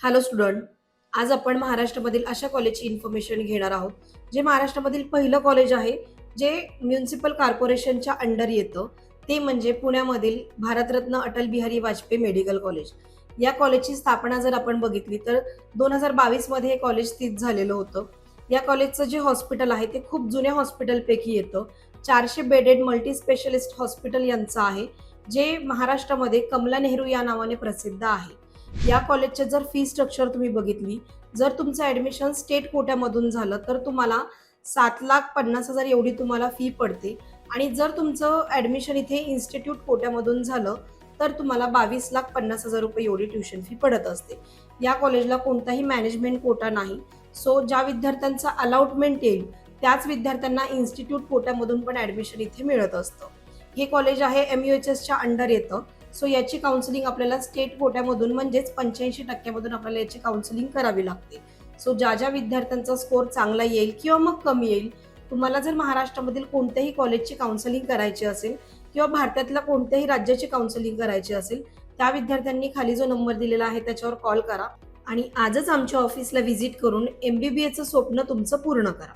Hello student. आज आपण महाराष्ट्रामधील अशा कॉलेजची इन्फॉर्मेशन घेणार आहोत, जे महाराष्ट्रामधील पहिलं कॉलेज आहे, जे म्युनिसिपल कॉर्पोरेशनच्या अंडर येतं. ते म्हणजे पुण्यामधील भारतरत्न अटल बिहारी वाजपेयी मेडिकल कॉलेज. या कॉलेजची स्थापना जर आपण बघितली तर 2022 मध्ये हे कॉलेज स्थित झालेलं होतं. या कॉलेजचं जे हॉस्पिटल आहे ते खूप जुन्या हॉस्पिटलपैकी येतं. 400 बेडेड मल्टी स्पेशलिस्ट हॉस्पिटल यांचं आहे, जे महाराष्ट्रामध्ये कमला नेहरू या नावाने प्रसिद्ध आहे. या कॉलेजचे जर फी स्ट्रक्चर तुम्ही बघितली, जर तुमचं ॲडमिशन स्टेट कोट्यामधून झालं तर तुम्हाला 7,50,000 एवढी तुम्हाला फी पडते आणि जर तुमचं ॲडमिशन इथे इन्स्टिट्यूट कोट्यामधून झालं तर तुम्हाला 22,50,000 रुपये एवढी ट्युशन फी पडत असते. या कॉलेजला कोणताही मॅनेजमेंट कोटा नाही. सो ज्या विद्यार्थ्यांचा अलॉटमेंट येईल त्याच विद्यार्थ्यांना इन्स्टिट्यूट कोट्यामधून पण ॲडमिशन इथे मिळत असतं. हे कॉलेज आहे MUHSच्या अंडर येतं. सो याची काउन्सिलिंग आपल्याला स्टेट कोट्यामधून म्हणजेच 85% मधून आपल्याला याची काउन्सिलिंग करावी लागते. सो ज्या विद्यार्थ्यांचा स्कोर चांगला येईल किंवा मग कमी येईल, तुम्हाला जर महाराष्ट्रामधील कोणत्याही कॉलेजची काउन्सिलिंग करायची असेल किंवा भारतातल्या कोणत्याही राज्याची काउन्सिलिंग करायची असेल, त्या विद्यार्थ्यांनी खाली जो नंबर दिलेला आहे त्याच्यावर कॉल करा आणि आजच आमच्या ऑफिसला व्हिजिट करून MBBAचं स्वप्न तुमचं पूर्ण करा.